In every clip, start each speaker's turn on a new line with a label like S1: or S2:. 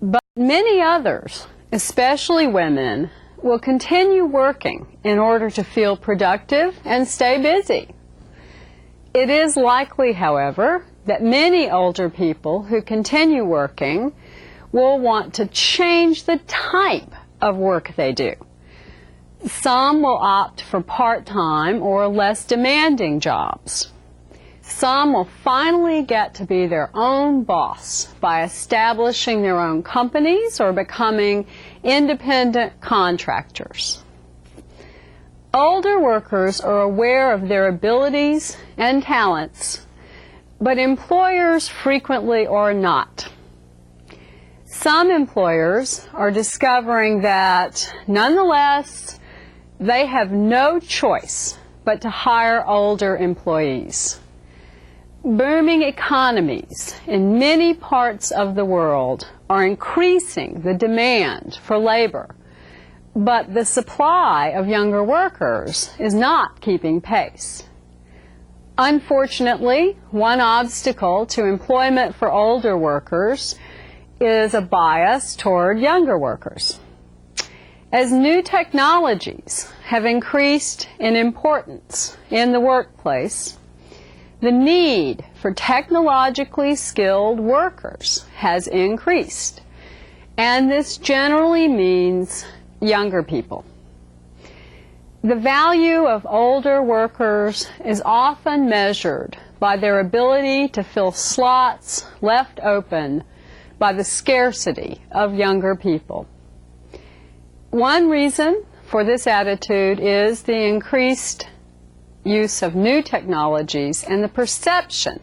S1: But many others, especially women, will continue working in order to feel productive and stay busy. It is likely, however, that many older people who continue working will want to change the type of work they do. Some will opt for part-time or less demanding jobs. Some will finally get to be their own boss by establishing their own companies or becoming independent contractors. Older workers are aware of their abilities and talents, but employers frequently are not. Some employers are discovering that, nonetheless, they have no choice but to hire older employees. Booming economies in many parts of the world are increasing the demand for labor, but the supply of younger workers is not keeping pace. Unfortunately, one obstacle to employment for older workers is a bias toward younger workers. As new technologies have increased in importance in the workplace, the need for technologically skilled workers has increased, and this generally means younger people. The value of older workers is often measured by their ability to fill slots left open by the scarcity of younger people. One reason for this attitude is the increased use of new technologies and the perception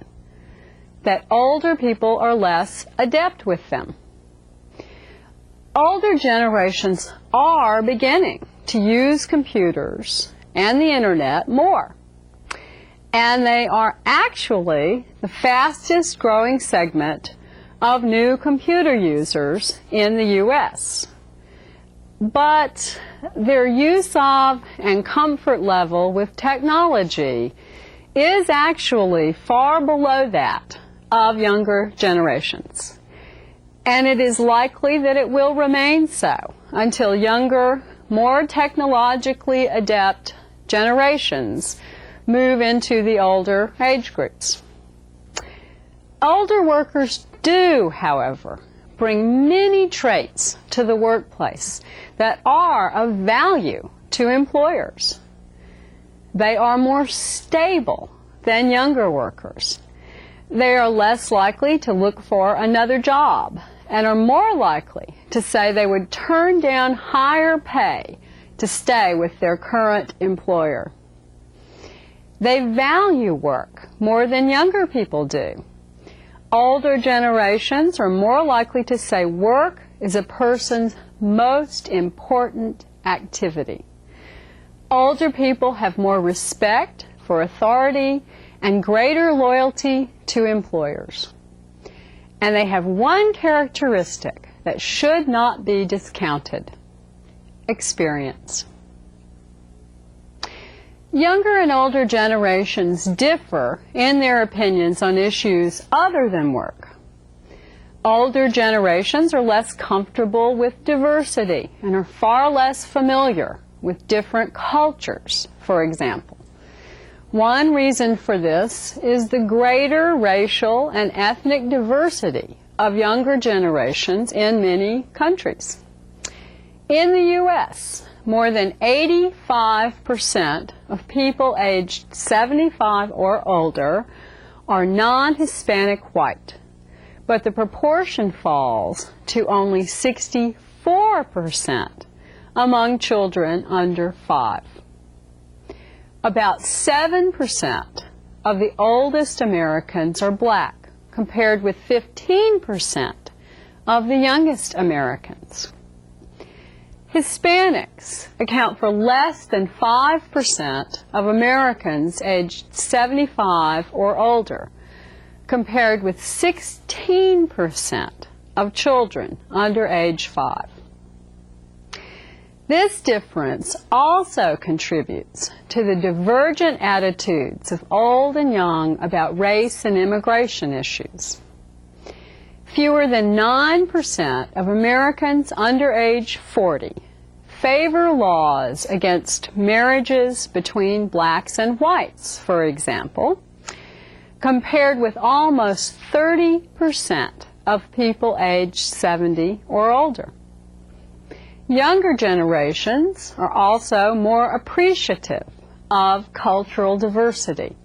S1: that older people are less adept with them. Older generations are beginning to use computers and the internet more, and they are actually the fastest growing segment of new computer users in the U.S. But their use of and comfort level with technology is actually far below that of younger generations. And it is likely that it will remain so until younger, more technologically adept generations move into the older age groups. Older workers do, however, bring many traits to the workplace that are of value to employers. They are more stable than younger workers. They are less likely to look for another job and are more likely to say they would turn down higher pay to stay with their current employer. They value work more than younger people do. Older generations are more likely to say work is a person's most important activity. Older people have more respect for authority and greater loyalty to employers. And they have one characteristic that should not be discounted: experience. Younger and older generations differ in their opinions on issues other than work. Older generations are less comfortable with diversity and are far less familiar with different cultures, for example. One reason for this is the greater racial and ethnic diversity of younger generations in many countries. In the U.S., more than 85% of people aged 75 or older are non-Hispanic white, but the proportion falls to only 64% among children under 5. About 7% of the oldest Americans are black, compared with 15% of the youngest Americans. Hispanics account for less than 5% of Americans aged 75 or older, compared with 16% of children under age 5. This difference also contributes to the divergent attitudes of old and young about race and immigration issues. fewer than 9% of Americans under age 40 favor laws against marriages between blacks and whites, for example, compared with almost 30% of people aged 70 or older. Younger generations are also more appreciative of cultural diversity.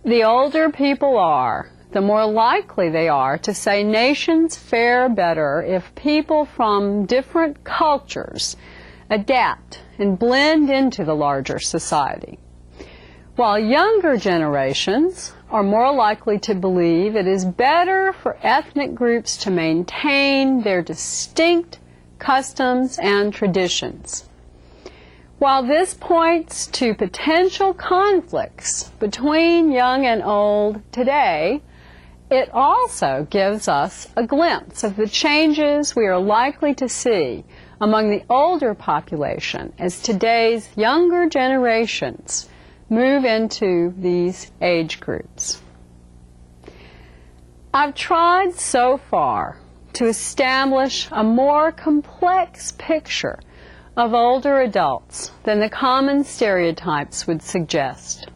S1: The older people are, the more likely they are to say nations fare better if people from different cultures adapt and blend into the larger society, while younger generations are more likely to believe it is better for ethnic groups to maintain their distinct customs and traditions. While this points to potential conflicts between young and old today, it also gives us a glimpse of the changes we are likely to see among the older population as today's younger generations move into these age groups. I've tried so far to establish a more complex picture of older adults than the common stereotypes would suggest.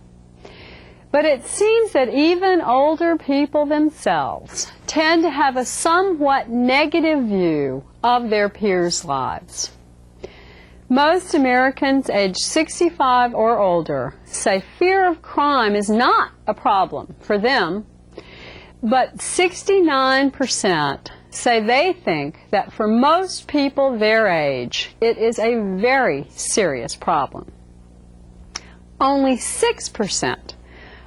S1: But it seems that even older people themselves tend to have a somewhat negative view of their peers' lives. Most Americans aged 65 or older say fear of crime is not a problem for them, but 69% say they think that for most people their age, it is a very serious problem. Only 6%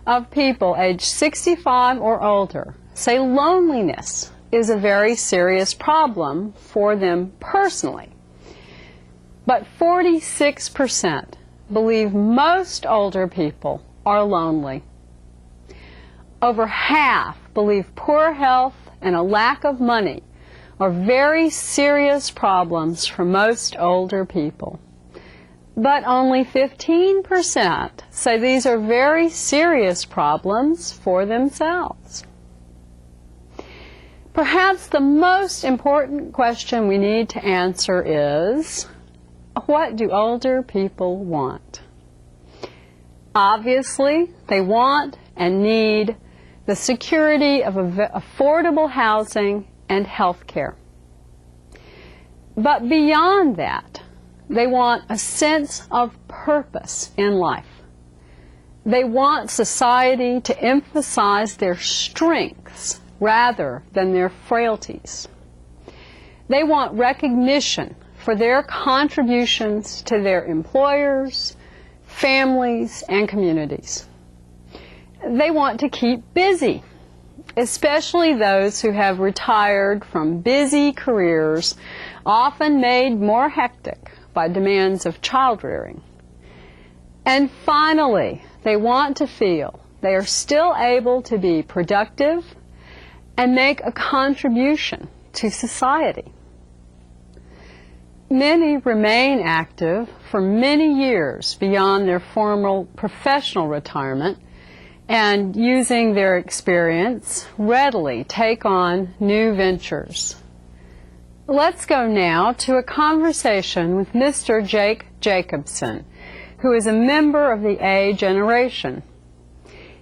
S1: of people aged 65 or older say loneliness is a very serious problem for them personally. But 46% believe most older people are lonely. Over half believe poor health and a lack of money are very serious problems for most older people. But only 15% say these are very serious problems for themselves. Perhaps the most important question we need to answer is, what do older people want? Obviously, they want and need the security of affordable housing and health care. But beyond that, they want a sense of purpose in life. They want society to emphasize their strengths rather than their frailties. They want recognition for their contributions to their employers, families, and communities. They want to keep busy, especially those who have retired from busy careers, often made more hectic by demands of child-rearing. And finally, they want to feel they are still able to be productive and make a contribution to society. Many remain active for many years beyond their formal professional retirement, and using their experience, readily take on new ventures. Let's go now to a conversation with Mr. Jake Jacobson, who is a member of the A generation.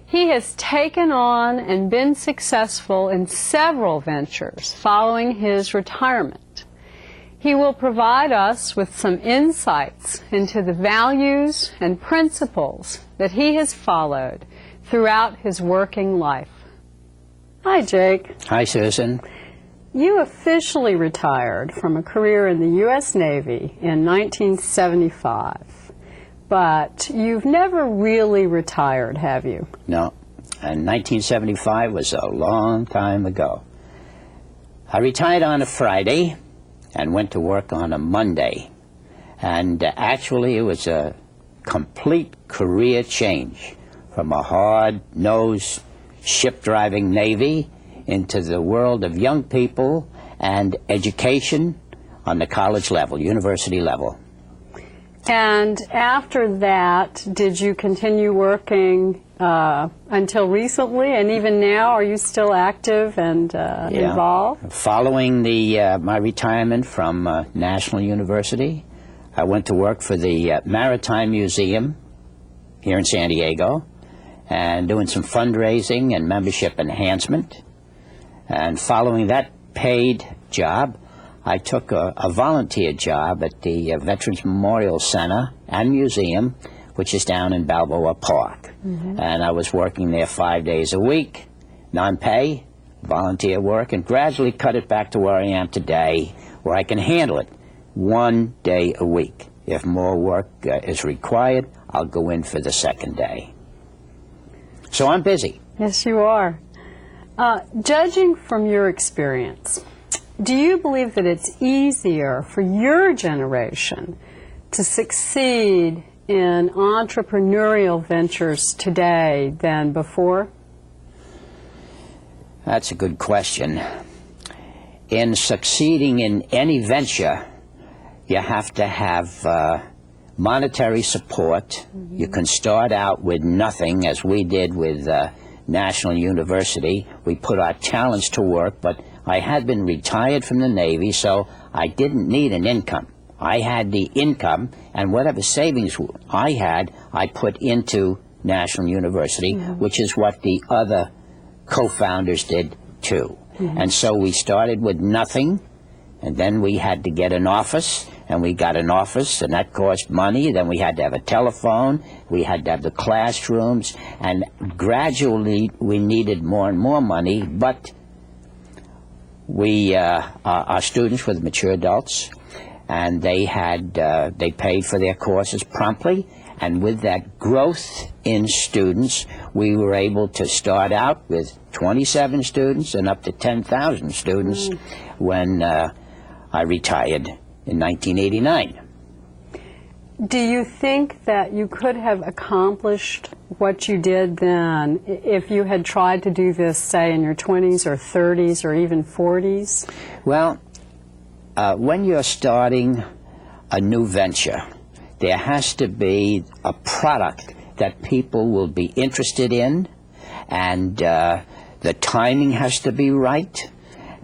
S1: He has taken on and been successful in several ventures following his retirement. He will provide us with some insights into the values and principles that he has followed throughout his working life. Hi, Jake.
S2: Hi, Susan.
S1: You officially retired from a career in the U.S. Navy in 1975, but you've never really retired, have you?
S2: No, and 1975 was a long time ago. I retired on a Friday and went to work on a Monday, and actually it was a complete career change from a hard-nosed ship-driving Navy into the world of young people and education on the college level, university level.
S1: And after that, did you continue working until recently, and even now, are you still active and involved?
S2: Following my retirement from National University, I went to work for the Maritime Museum here in San Diego, and doing some fundraising and membership enhancement. And following that paid job, I took a volunteer job at the Veterans Memorial Center and Museum, which is down in Balboa Park. And I was working there 5 days a week, non-pay, volunteer work, and gradually cut it back to where I am today, where I can handle it 1 day a week. If more work is required, I'll go in for the second day. So I'm busy.
S1: Yes, you are. Judging from your experience, do you believe that it's easier for your generation to succeed in entrepreneurial ventures today than before?
S2: That's a good question. In succeeding in any venture, you have to have monetary support. You can start out with nothing, as we did with National University. We put our talents to work, but I had been retired from the Navy, so I didn't need an income. I had the income, and whatever savings I had, I put into National University, which is what the other co-founders did too. And so we started with nothing, and then we had to get an office, and we got an office, and that cost money. Then we had to have a telephone, we had to have the classrooms, and gradually we needed more and more money, but our students were mature adults, and they paid for their courses promptly, and with that growth in students, we were able to start out with 27 students and up to 10,000 students when I retired in 1989.
S1: Do you think that you could have accomplished what you did then if you had tried to do this, say, in your 20s or 30s or even 40s?
S2: Well, when you're starting a new venture, there has to be a product that people will be interested in, and the timing has to be right,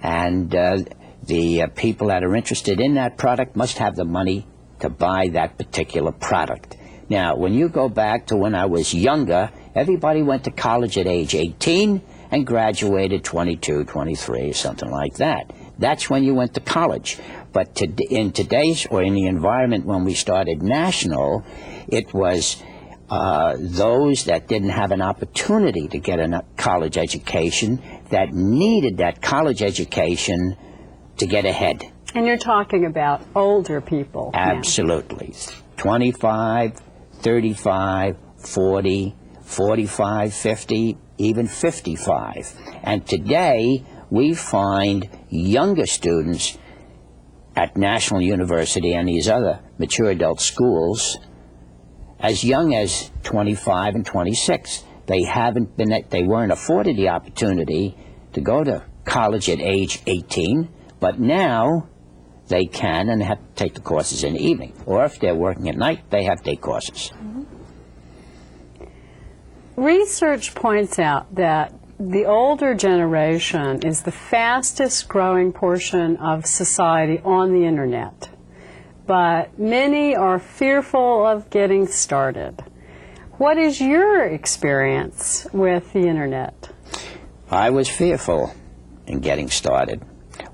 S2: and the people that are interested in that product must have the money to buy that particular product. Now, when you go back to when I was younger, everybody went to college at age 18 and graduated 22, 23, something like that. That's when you went to college. But in today's, or in the environment when we started National, it was those that didn't have an opportunity to get a college education that needed that college education to get ahead.
S1: And you're talking about older people.
S2: Absolutely. Now. 25, 35, 40, 45, 50, even 55. And today, we find younger students at National University and these other mature adult schools as young as 25 and 26. They weren't afforded the opportunity to go to college at age 18, but now they can and have to take the courses in the evening. Or if they're working at night, they have day courses.
S1: Research points out that the older generation is the fastest growing portion of society on the internet, but many are fearful of getting started. What is your experience with the internet?
S2: I was fearful in getting started.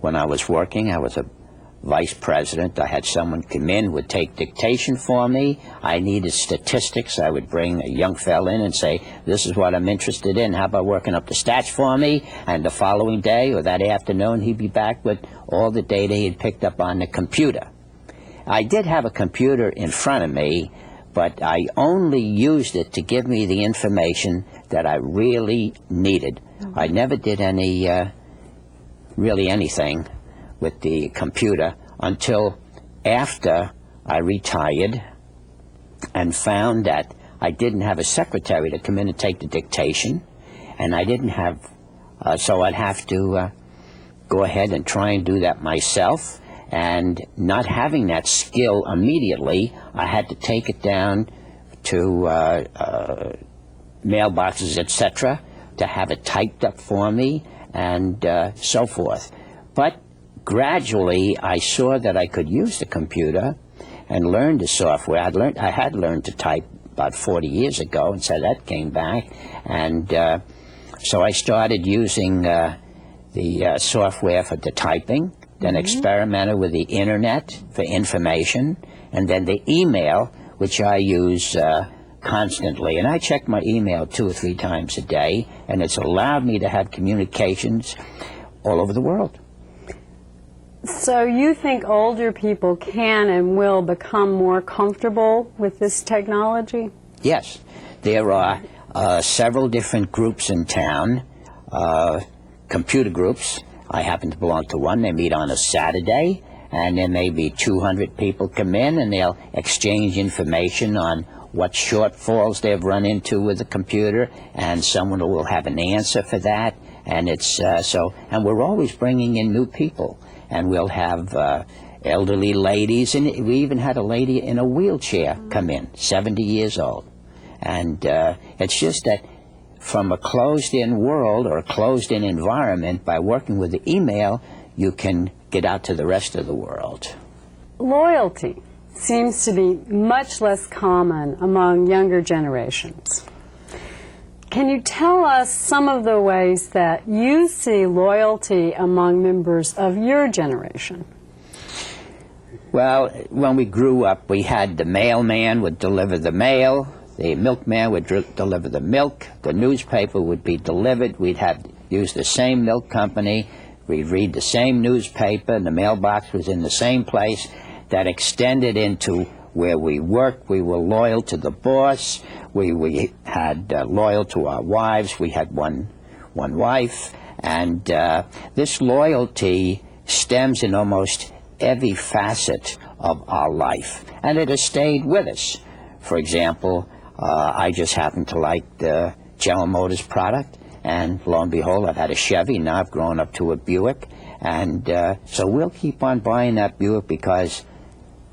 S2: When I was working, I was a vice president. I had someone come in, would take dictation for me. I needed statistics. I would bring a young fella in and say, this is what I'm interested in. How about working up the stats for me? And the following day or that afternoon, he'd be back with all the data he had picked up on the computer. I did have a computer in front of me, but I only used it to give me the information that I really needed. I never did really anything with the computer until after I retired and found that I didn't have a secretary to come in and take the dictation, and I didn't have, so I'd have to go ahead and try and do that myself. And not having that skill immediately, I had to take it down to mailboxes, etc., to have it typed up for me and so forth. But gradually I saw that I could use the computer and learn the software. I had learned to type about 40 years ago, and so that came back. And so I started using the software for the typing, then experimented with the internet for information, and then the email, which I use constantly. And I check my email 2 or 3 times a day, and it's allowed me to have communications all over the world.
S1: So you think older people can and will become more comfortable with this technology?
S2: Yes. There are several different groups in town, computer groups. I happen to belong to one. They meet on a Saturday, and there may be 200 people come in, and they'll exchange information on what shortfalls they've run into with the computer, and someone will have an answer for that. And it's and we're always bringing in new people. And we'll have elderly ladies, and we even had a lady in a wheelchair come in, 70 years old. And it's just that from a closed-in world or a closed-in environment, by working with the email, you can get out to the rest of the world.
S1: Loyalty seems to be much less common among younger generations. Can you tell us some of the ways that you see loyalty among members of your generation?
S2: Well, when we grew up, we had the mailman would deliver the mail, the milkman would deliver the milk, the newspaper would be delivered, we'd use the same milk company, we'd read the same newspaper, and the mailbox was in the same place. That extended into where we worked. We were loyal to the boss. We had loyal to our wives. We had one wife. And this loyalty stems in almost every facet of our life. And it has stayed with us. For example, I just happen to like the General Motors product. And lo and behold, I've had a Chevy. Now I've grown up to a Buick. And so we'll keep on buying that Buick because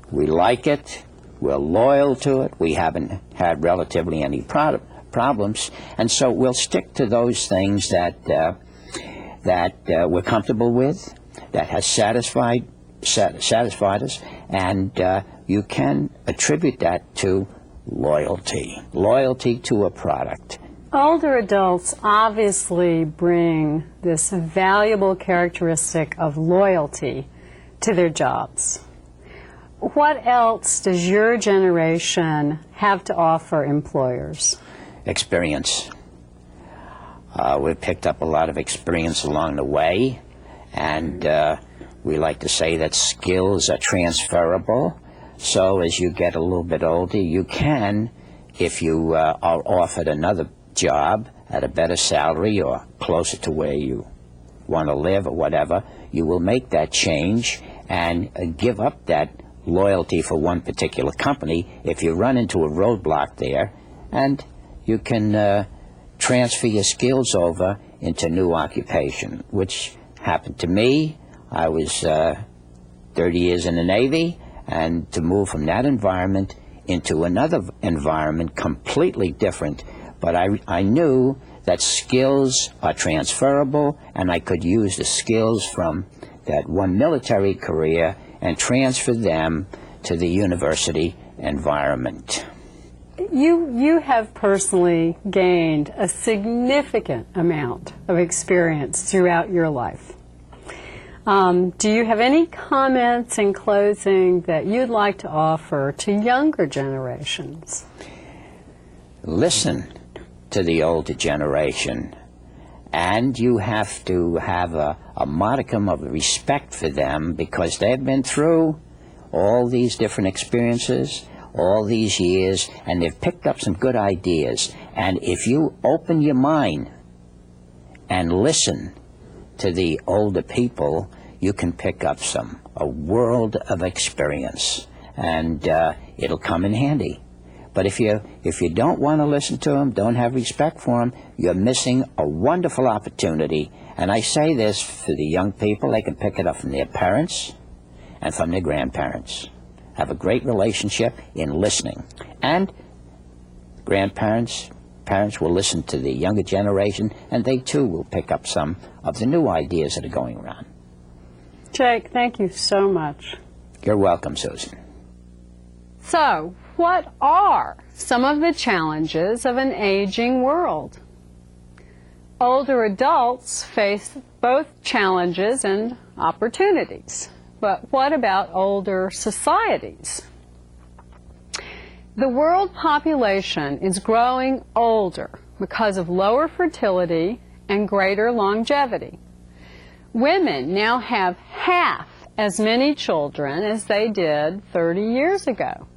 S2: we like it. We're loyal to it. We haven't had relatively any problems, and so we'll stick to those things that we're comfortable with, that has satisfied us, and you can attribute that to loyalty to a product.
S1: Older adults obviously bring this valuable characteristic of loyalty to their jobs. What else does your generation have to offer employers?
S2: Experience. We've picked up a lot of experience along the way, and we like to say that skills are transferable. So as you get a little bit older, you can, if you are offered another job at a better salary or closer to where you want to live or whatever, you will make that change and give up that loyalty for one particular company if you run into a roadblock there, and you can transfer your skills over into new occupation, which happened to me. I was 30 years in the Navy, and to move from that environment into another environment completely different, but I knew that skills are transferable, and I could use the skills from that one military career and transfer them to the university environment.
S1: You have personally gained a significant amount of experience throughout your life. Do you have any comments in closing that you'd like to offer to younger generations?
S2: Listen to the older generation, and you have to have a modicum of respect for them because they've been through all these different experiences, all these years, and they've picked up some good ideas. And if you open your mind and listen to the older people, you can pick up a world of experience, and it'll come in handy. But if you don't want to listen to them, don't have respect for them, you're missing a wonderful opportunity. And I say this for the young people, they can pick it up from their parents and from their grandparents. Have a great relationship in listening. And grandparents, parents will listen to the younger generation, and they too will pick up some of the new ideas that are going around.
S1: Jake, thank you so much.
S2: You're welcome, Susan.
S1: So, what are some of the challenges of an aging world? Older adults face both challenges and opportunities. But what about older societies? The world population is growing older because of lower fertility and greater longevity. Women now have half as many children as they did 30 years ago.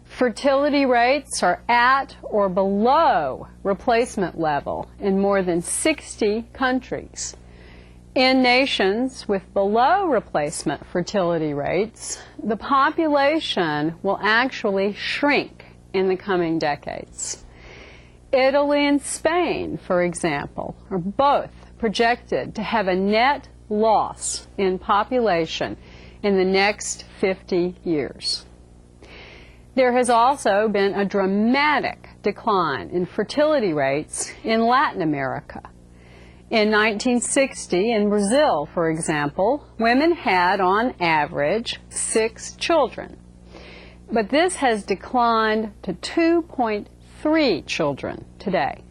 S1: Fertility rates are at or below replacement level in more than 60 countries. In nations with below replacement fertility rates, the population will actually shrink in the coming decades. Italy and Spain, for example, are both projected to have a net loss in population in the next 50 years. There has also been a dramatic decline in fertility rates in Latin America. In 1960, in Brazil, for example, women had, on average, 6 children. But this has declined to 2.3 children today.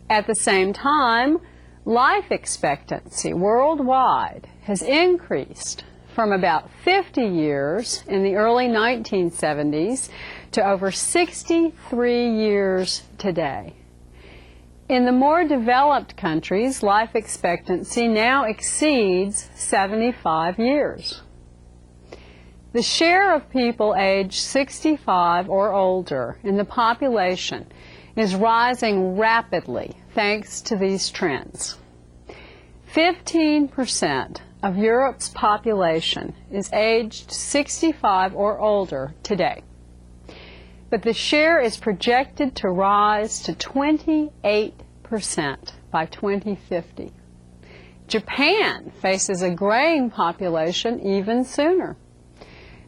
S1: At the same time, life expectancy worldwide has increased from about 50 years in the early 1970s to over 63 years today. In the more developed countries, life expectancy now exceeds 75 years. The share of people aged 65 or older in the population is rising rapidly thanks to these trends. 15% of Europe's population is aged 65 or older today. But the share is projected to rise to 28% by 2050. Japan faces a graying population even sooner.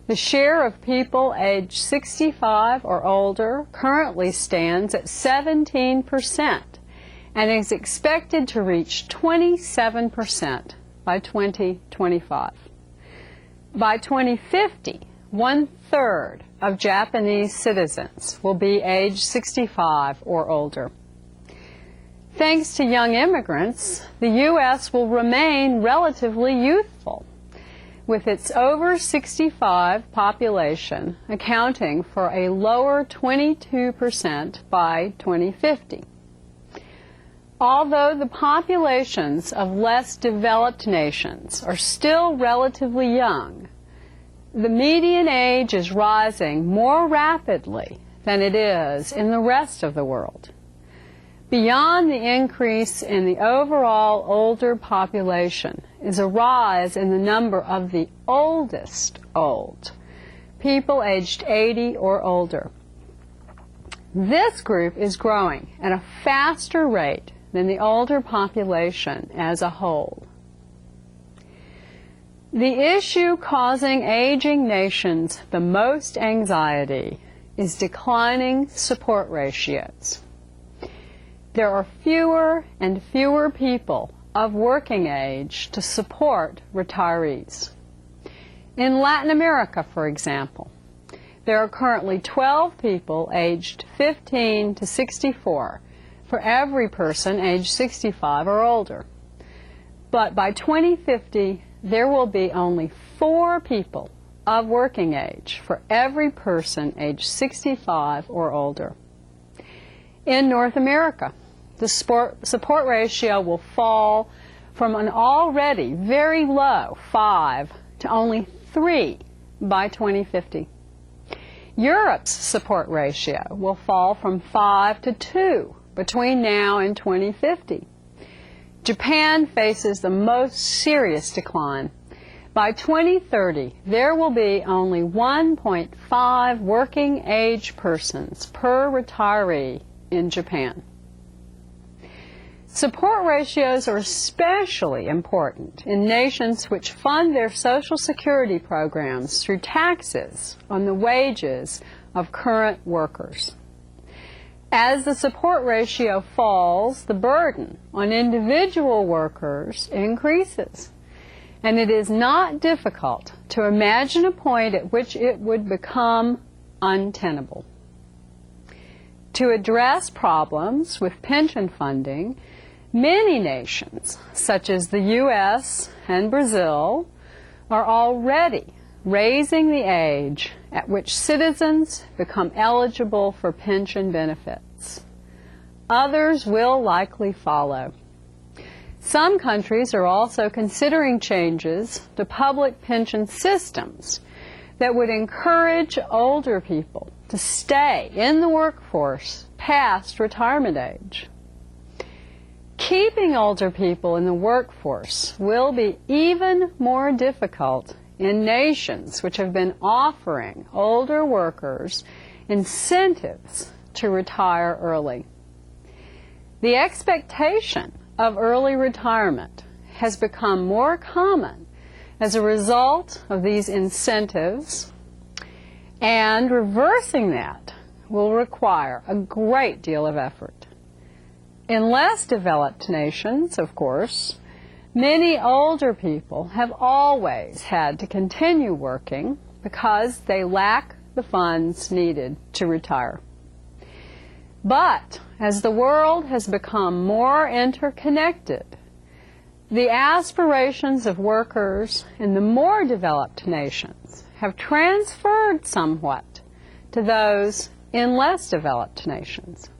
S1: The share of people aged 65 or older currently stands at 17% and is expected to reach 27% by 2025. By 2050, 1/3 of Japanese citizens will be age 65 or older. Thanks to young immigrants, the U.S. will remain relatively youthful, with its over 65 population accounting for a lower 22% by 2050. Although the populations of less developed nations are still relatively young, the median age is rising more rapidly than it is in the rest of the world. Beyond the increase in the overall older population is a rise in the number of the oldest old, people aged 80 or older. This group is growing at a faster rate than the older population as a whole. The issue causing aging nations the most anxiety is declining support ratios. There are fewer and fewer people of working age to support retirees. In Latin America, for example, there are currently 12 people aged 15 to 64 for every person aged 65 or older. But by 2050, there will be only 4 people of working age for every person aged 65 or older. In North America, the support ratio will fall from an already very low 5 to only 3 by 2050. Europe's support ratio will fall from 5 to 2 between now and 2050. Japan faces the most serious decline. By 2030, there will be only 1.5 working age persons per retiree in Japan. Support ratios are especially important in nations which fund their Social Security programs through taxes on the wages of current workers. As the support ratio falls, the burden on individual workers increases. And it is not difficult to imagine a point at which it would become untenable. To address problems with pension funding, many nations, such as the U.S. and Brazil, are already raising the age at which citizens become eligible for pension benefits. Others will likely follow. Some countries are also considering changes to public pension systems that would encourage older people to stay in the workforce past retirement age. Keeping older people in the workforce will be even more difficult in nations which have been offering older workers incentives to retire early. The expectation of early retirement has become more common as a result of these incentives, and reversing that will require a great deal of effort. In less developed nations, of course, many older people have always had to continue working because they lack the funds needed to retire. But as the world has become more interconnected, the aspirations of workers in the more developed nations have transferred somewhat to those in less developed nations.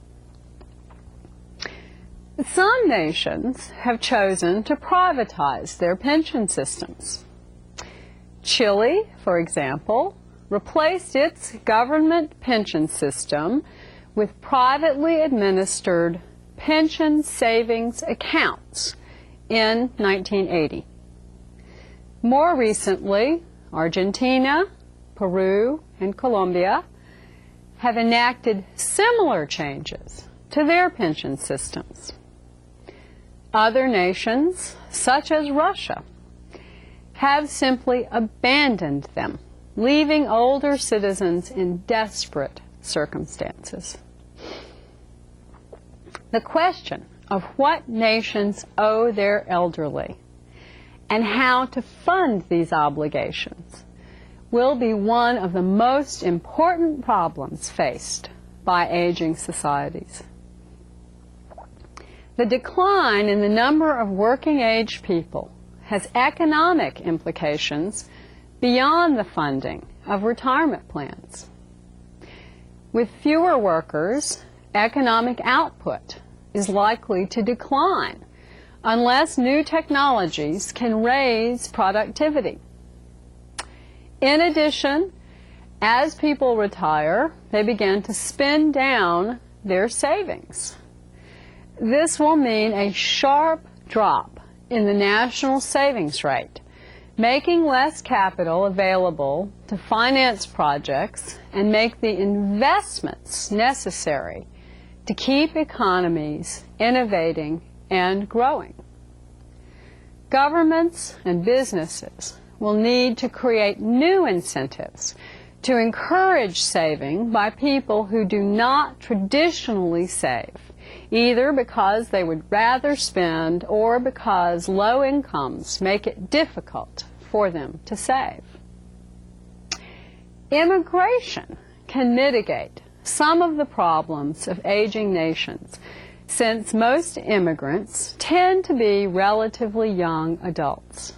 S1: Some nations have chosen to privatize their pension systems. Chile, for example, replaced its government pension system with privately administered pension savings accounts in 1980. More recently, Argentina, Peru, and Colombia have enacted similar changes to their pension systems. Other nations, such as Russia, have simply abandoned them, leaving older citizens in desperate circumstances. The question of what nations owe their elderly and how to fund these obligations will be one of the most important problems faced by aging societies. The decline in the number of working-age people has economic implications beyond the funding of retirement plans. With fewer workers, economic output is likely to decline unless new technologies can raise productivity. In addition, as people retire, they begin to spend down their savings. This will mean a sharp drop in the national savings rate, making less capital available to finance projects and make the investments necessary to keep economies innovating and growing. Governments and businesses will need to create new incentives to encourage saving by people who do not traditionally save, either because they would rather spend or because low incomes make it difficult for them to save. Immigration can mitigate some of the problems of aging nations, since most immigrants tend to be relatively young adults.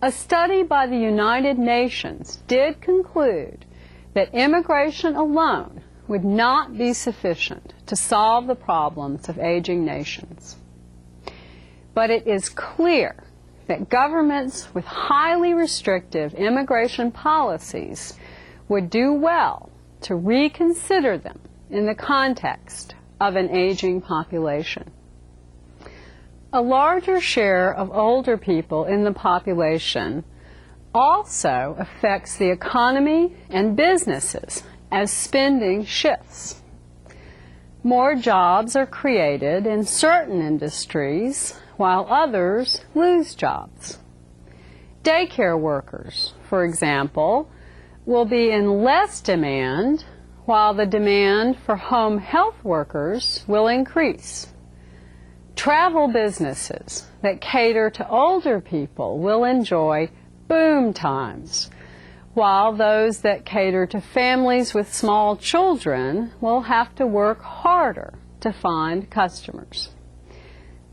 S1: A study by the United Nations did conclude that immigration alone would not be sufficient to solve the problems of aging nations. But it is clear that governments with highly restrictive immigration policies would do well to reconsider them in the context of an aging population. A larger share of older people in the population also affects the economy and businesses as spending shifts. More jobs are created in certain industries while others lose jobs. Daycare workers, for example, will be in less demand while the demand for home health workers will increase. Travel businesses that cater to older people will enjoy boom times, while those that cater to families with small children will have to work harder to find customers.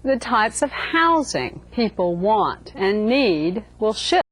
S1: The types of housing people want and need will shift.